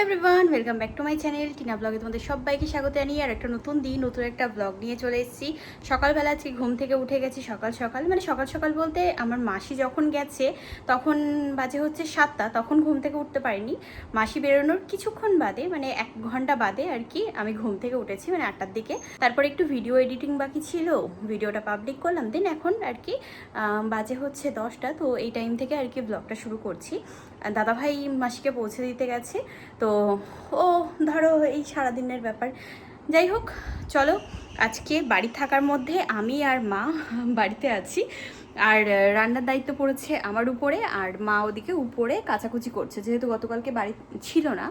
Everyone, welcome back to my channel Tina ব্লগে তোমাদের সবাইকে স্বাগত জানিয়ে আর একটা নতুন দিন নতুন একটা ব্লগ নিয়ে চলে এসেছি। সকালবেলা আজকে ঘুম থেকে উঠে গেছি সকাল সকাল, মানে সকাল সকাল বলতে আমার মাসি যখন গেছে তখন বাজে হচ্ছে 7টা, তখন ঘুম থেকে উঠতে পারিনি। মাসি বেরোনোর কিছুক্ষণ বাদে, মানে 1 ঘন্টা বাদে আর কি আমি ঘুম থেকে উঠেছি, মানে 8টার দিকে। তারপর একটু ভিডিও এডিটিং বাকি ছিল, ভিডিওটা পাবলিক করলাম। দেন এখন আর কি বাজে হচ্ছে 10টা, তো এই টাইম থেকে আর কি ব্লগটা শুরু করছি। দাদাভাই মাসিকে পৌঁছে দিতে গেছে, তো ও ধরো এই সারাদিনের ব্যাপার। যাই হোক, চলো আজকে বাড়ি থাকার মধ্যে আমি আর মা বাড়িতে আছি, আর রান্নার দায়িত্ব পড়েছে আমার উপরে, আর মা ওদিকে উপরে কাচাকুচি করছে, যেহেতু গতকালকে বাড়ি ছিল না,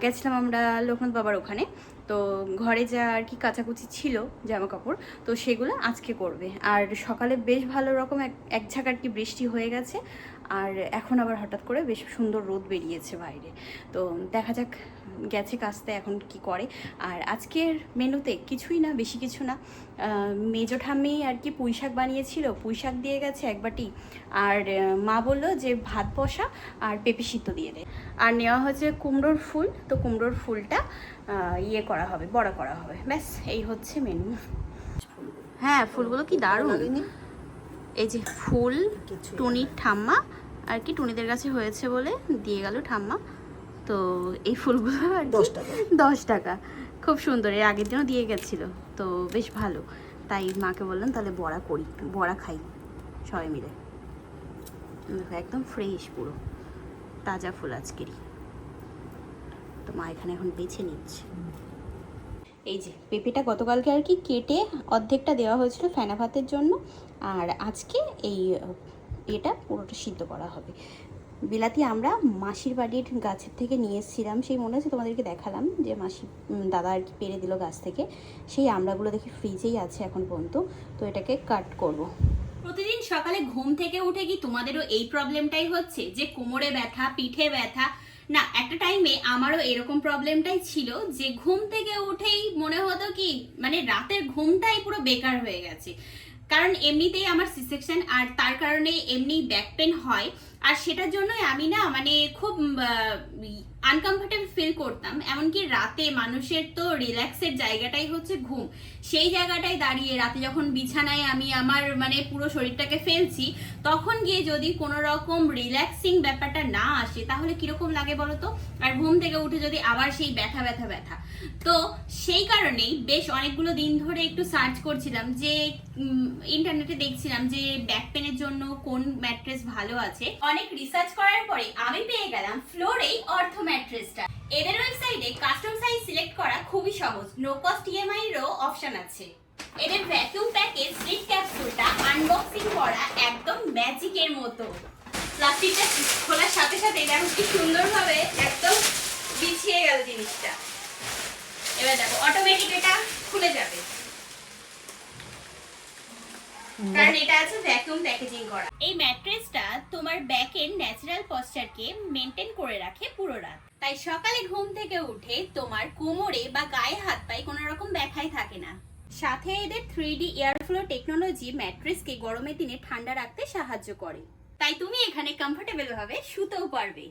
গেছিলাম আমরা লোকনাথ বাবার ওখানে। তো ঘরে যা আর কি কাচাকুচি ছিল জামা কাপড়, তো সেগুলো আজকে করবে। আর সকালে বেশ ভালো রকম এক ঝাঁক আর কি বৃষ্টি হয়ে গেছে, আর এখন আবার হঠাৎ করে বেশ সুন্দর রোদ বেরিয়েছে বাইরে। তো দেখা যাক, গেছে কাচতে, এখন কি করে। আর আজকের মেনুতে কিছুই না, বেশি কিছু না। মেজো ঠাম্মি আর কি পুঁই শাক বানিয়েছিল, পুঁই শাক দিয়ে গেছে এক বাটি। আর মা বললো যে ভাত বসা আর পেঁপে সিদ্ধ দিয়ে দে। আর নেওয়া হচ্ছে কুমড়োর ফুল, তো কুমড়োর ফুলটা ইয়ে করা হবে, বড়া করা হবে। ব্যাস এই হচ্ছে মেনু। হ্যাঁ, ফুলগুলো কি দারুণ। এই যে ফুল টুনির ঠাম্মা আর কি, টুনিদের কাছে হয়েছে বলে দিয়ে গেল ঠাম্মা। তো এই ফুলগুলো আর 10 টাকা, খুব সুন্দর। এর আগের দিনও দিয়ে গেছিলো, তো বেশ ভালো। তাই মাকে বললাম তাহলে বড়া করি, বড়া খাই সবাই মিলে। দেখো একদম ফ্রেশ, পুরো তাজা ফুল আজকেরই। তো মা এখানে এখন বেছে নিচ্ছে। এই যে পেঁপেটা গতকালকে আর কি কেটে অর্ধেকটা দেওয়া হয়েছিল ফেনা ভাতের জন্য, আর আজকে এই এটা পুরোটা সিদ্ধ করা হবে। বিলাতি আমরা মাসির বাড়ির গাছের থেকে নিয়ে এসেছিলাম, সেই মনে আছে তোমাদেরকে দেখালাম যে মাসি দাদা আর কি পেরে দিল গাছ থেকে। সেই আমড়াগুলো দেখি ফ্রিজেই আছে এখন পর্যন্ত, তো এটাকে কাট করব। প্রতিদিন সকালে ঘুম থেকে উঠে কি তোমাদেরও এই প্রবলেমটাই হচ্ছে যে কোমরে ব্যথা, পিঠে ব্যথা? না, একটা টাইমে আমারও এরকম প্রবলেমটাই ছিল, যে ঘুম থেকে উঠেই মনে হতো কি মানে রাতের ঘুমটাই পুরো বেকার হয়ে গেছে। কারণ এমনিতেই আমার সি সেকশন, আর তার কারণে এমনি ব্যাক পেন হয়, আর সেটার জন্যই আমি না মানে খুব আনকমফোর্টেবল ফিল করতাম। এমনকি রাতে মানুষের তো রিল্যাক্সের জায়গাটাই হচ্ছে ঘুম, সেই জায়গাটায় দাঁড়িয়ে রাতে যখন বিছানায় আমি আমার মানে পুরো শরীরটাকে ফেলছি, তখন গিয়ে যদি কোনো রকম রিল্যাক্সিং ব্যাপারটা না আসে তাহলে কিরকম লাগে বলো তো। আর ঘুম থেকে উঠে যদি আবার সেই ব্যথা ব্যথা ব্যথা, তো সেই কারণেই বেশ অনেকগুলো দিন ধরে একটু সার্চ করছিলাম, যে ইন্টারনেটে দেখছিলাম যে ব্যাক পেনের জন্য কোন ম্যাট্রেস ভালো আছে। অনেক রিসার্চ করার পরে আমি পেয়ে গেলাম ফ্লোরেই অর্থো ম্যাট্রেসটা। এদের ওয়েবসাইটে কাস্টম সাইজ সিলেক্ট করা খুবই সহজ, নো কস্ট ইএমআই এরও অপশন আছে। এদের ভ্যাকুয়াম প্যাকেজ স্লিপ ক্যাপসুলটা আনবক্সিং করা একদম ম্যাজিকের মতো। প্লাস্টিকটা খোলার সাথে সাথে দেখো কি সুন্দরভাবে একদম বিছিয়ে গেল জিনিসটা। এবার দেখো অটোমেটিক এটা খুলে যাবে, কারণ এটা আছে ভ্যাকুয়াম প্যাকেজিং করা। এই ম্যাট্রেসটা তোমার ব্যাকের ন্যাচারাল পশ্চারকে মেনটেন করে রাখে পুরো রাত। তাই সকালে ঘুম থেকে উঠে তোমার কোমরে বা গায়ে হাত পায়ে কোনো রকম ব্যথাই থাকে না। সাথে এদের 3D এয়ার ফ্লো টেকনোলজি ম্যাট্রেসকে গরমের দিনে ঠান্ডা রাখতে সাহায্য করে, তাই তুমি এখানে কমফোর্টেবল ভাবে শুতেও পারবে।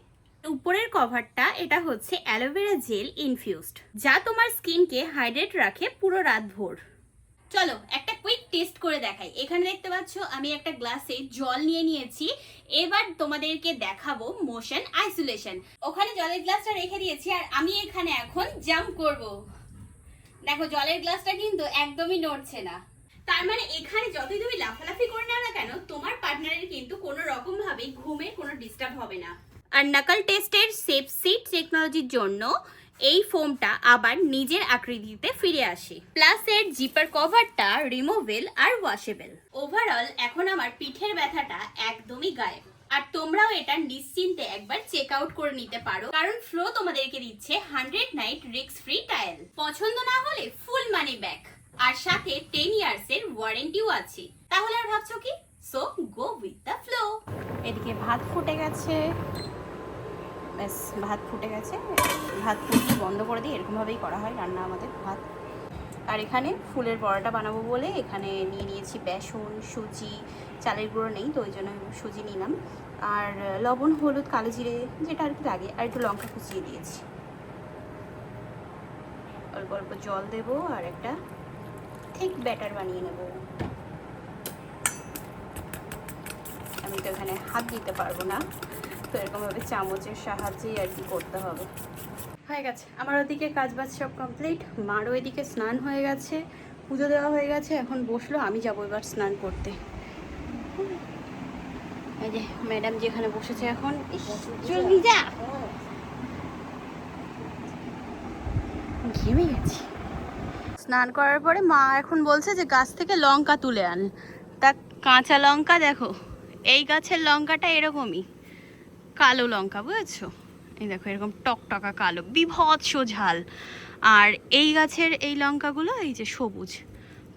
উপরের কভারটা এটা হচ্ছে অ্যালোভেরা জেল ইনফিউজড, যা তোমার স্কিনকে হাইড্রেট রাখে পুরো রাত ভোর। চলো একটা কুইক টেস্ট করে দেখাই। এখানে দেখতে পাচ্ছ আমি একটা গ্লাসে জল নিয়ে নিয়েছি, এবার তোমাদেরকে দেখাবো মোশন আইসোলেশন। ওখানে জলের গ্লাসটা রেখে দিয়েছি, আর আমি এখানে এখন জাম্প করব। দেখো জলের গ্লাসটা কিন্তু একদমই নড়ছে না, তার মানে এখানে যতই তুমি লাফালাফি করে নাও না কেন, তোমার পার্টনারের কিন্তু কোনো রকম ভাবে ঘুমে কোনো ডিস্টার্ব হবে না। আর নাকল টেস্টের সেফ সিট টেকনোলজির জন্য এই ফোমটা আবার নিজের আকৃতিতে ফিরে আসে, প্লাস এর জিপার কভারটা রিমুভেবল আর ওয়াশেবল। ওভারঅল এখন আমার পিঠের ব্যথাটা একদমই গায়েব। আর তোমরাও এটা নিশ্চিন্তে একবার চেক আউট করে নিতে পারো, কারণ ফ্লো তোমাদেরকে দিচ্ছে 100 নাইট রিস্ক ফ্রি ট্রায়াল। পছন্দ না হলে ফুল মানি ব্যাক, আর সাথে 10 ইয়ার্স এর ওয়ারেন্টিও আছে। তাহলে আর ভাবছো কি? So go with the flow. এদিকে ভাত ফুটে গেছে, ব্যাস ভাত ফুটে গেছে। ভাত ফুটিয়ে বন্ধ করে দিই, এরকমভাবেই করা হয় রান্না আমাদের ভাত। আর এখানে ফুলের পরোটা বানাবো বলে এখানে নিয়ে নিয়েছি বেসন, সুজি, চালের গুঁড়ো নেই তো ওই জন্য সুজি নিলাম, আর লবণ, হলুদ, কালো জিরে যেটা আর কি লাগে, আর একটু লঙ্কা কুচিয়ে দিয়েছি। অল্প অল্প জল দেবো আর একটা ঠিক ব্যাটার বানিয়ে নেব। আমি তো এখানে হাত দিতে পারবো না, তো এরকমভাবে চামচের সাহায্যেই আর কি করতে হবে। হয়ে গেছে আমার ওদিকে কাজবাজ সব কমপ্লিট, মারও ওইদিকে স্নান হয়ে গেছে, পুজো দেওয়া হয়ে গেছে, এখন বসলো, আমি যাবো এবার স্নান করতে। এই যে ম্যাডাম যেখানে বসেছে এখন, চলবি যা, ঘেমে গেছি। স্নান করার পরে মা এখন বলছে যে গাছ থেকে লঙ্কা তুলে আন। তা কাঁচা লঙ্কা দেখো, এই গাছের লঙ্কাটা এরকমই কালো লঙ্কা, বুঝেছো? এই দেখো এরকম টকটকা কালো, বিভৎস ঝাল। আর এই গাছের এই লঙ্কাগুলো এই যে সবুজ,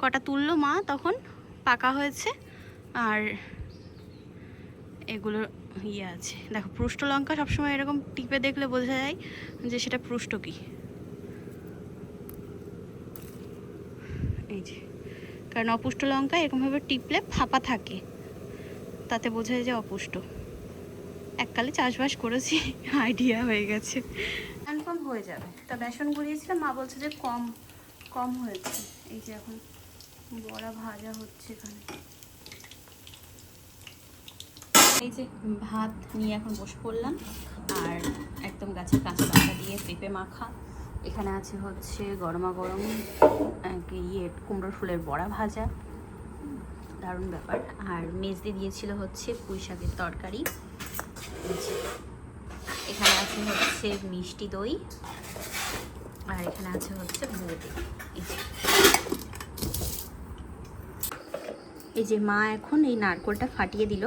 কটা তুললো মা তখন, পাকা হয়েছে। আর এগুলোর ইয়ে আছে দেখো, পৃষ্ঠ লঙ্কা সবসময় এরকম টিপে দেখলে বোঝা যায় যে সেটা পৃষ্ঠ কি। এই যে, কারণ অপুষ্ট লঙ্কা এরকমভাবে টিপলে ফাঁপা থাকে, তাতে বোঝা যায় যে অপুষ্ট। এককালে চাষবাস করেছি, আইডিয়া হয়ে গেছে। কনফার্ম হয়ে যাবে। তা বেসন গুলিয়েছিলাম, মা বলছে যে কম কম হয়েছে। এই যে এখন বড়া ভাজা হচ্ছে এখানে। এই যে ভাত নিয়ে এখন বসে পড়লাম, আর একদম গাছের কাঁচা লঙ্কা দিয়ে পেঁপে মাখা। এখানে আছে হচ্ছে গরমা গরম কুমড়োর ফুলের বড়া ভাজা, দারুণ ব্যাপার। আর মেজদি দিয়েছিল হচ্ছে পুঁই শাকের তরকারি। এখানে আছে হচ্ছে মিষ্টি দই, আর এখানে আছে হচ্ছে বোঁদে। এই যে মা এখন এই নারকেলটা ফাটিয়ে দিল,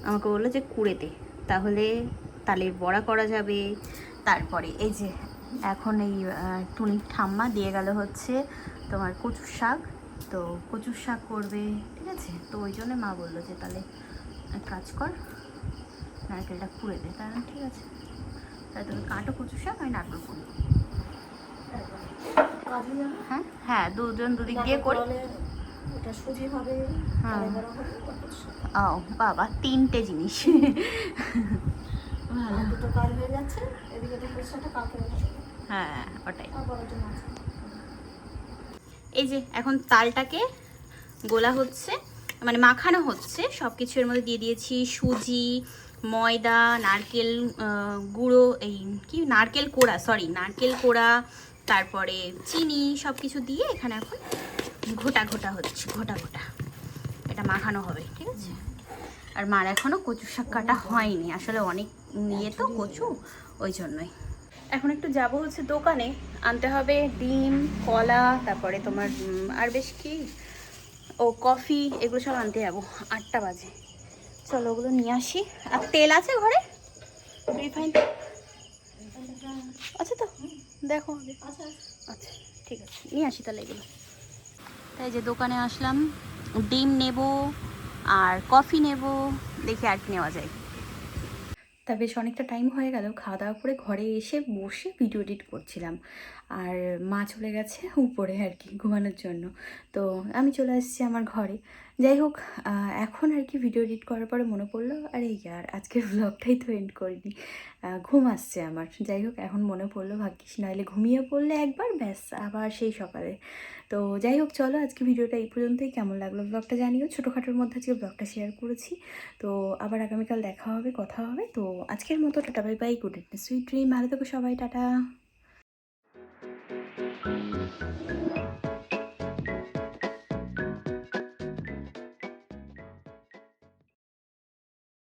আমাকে বললো যে কুড়ে দে, তাহলে তালের বড়া করা যাবে। তারপরে এই যে এখন এই টুনির ঠাম্মা দিয়ে গেল হচ্ছে তোমার কচুর শাক, তো কচুর শাক করবে, ঠিক আছে? তো ওই জন্য মা বললো যে তাহলে এক কাজ কর, নারকেলটা কুড়ে দে। তাহলে ঠিক আছে, তাহলে তুমি কাটো কচুর শাক, আমি নারকেল কুড়ি। হ্যাঁ হ্যাঁ, দুজন দুদিক দিয়ে করি। হ্যাঁ, ও বাবা, 3টে জিনিস। হ্যাঁ ওটাই। এই যে এখন তালটাকে গোলা হচ্ছে, মানে মাখানো হচ্ছে। সব কিছু এর মধ্যে দিয়ে দিয়েছি, সুজি, ময়দা, নারকেল গুঁড়ো, এই কি নারকেল কোড়া, সরি নারকেল কোড়া, তারপরে চিনি, সব কিছু দিয়ে এখানে এখন ঘোটা ঘোটা হচ্ছে, ঘোটা ঘোটা এটা মাখানো হবে, ঠিক আছে? আর মার এখনও কচু শাক কাটা হয়নি, আসলে অনেক নিয়ে তো কচু, ওই জন্যই। এখন একটু যাব হচ্ছে দোকানে, আনতে হবে ডিম, কলা, তারপরে তোমার আর বেশ কি, ও কফি, এগুলো সব আনতে যাবো। 8টা বাজে, চলো ওগুলো নিয়ে আসি। আর তেল আছে ঘরে, রিফাইন আচ্ছা তো দেখো আগে। আচ্ছা ঠিক আছে, নিয়ে আসি তাহলে এগুলো। তাই যে দোকানে আসলাম, ডিম নেব আর কফি নেব, দেখি আর কি নেওয়া যায়। তা বেশ অনেকটা টাইম হয়ে গেল, খাওয়া দাওয়া করে ঘরে এসে বসে ভিডিও এডিট করছিলাম। আর মা চলে গেছে উপরে আর কি ঘুমানোর জন্য, তো আমি চলে আসছি আমার ঘরে। যাই হোক, এখন আর কি ভিডিও এডিট করার পরে মনে পড়লো, আরে ইয়ার আজকের ব্লগটাই তো এন্ড করিনি, ঘুম আসছে আমার। যাই হোক, এখন মনে পড়লো, ভাগ্যিস, নাহলে ঘুমিয়ে পড়লে একবার ব্যাস আবার সেই সকালে। তো যাই হোক, চলো আজকে ভিডিওটা এই পর্যন্তই। কেমন লাগলো ব্লগটা জানিও, ছোটোখাটোর মধ্যে আজকে ব্লগটা শেয়ার করেছি। তো আবার আগামীকাল দেখা হবে, কথা হবে। তো আজকের মতো tata, bye bye, good night, sweet dream, ভালো থেকো সবাই, টাটা।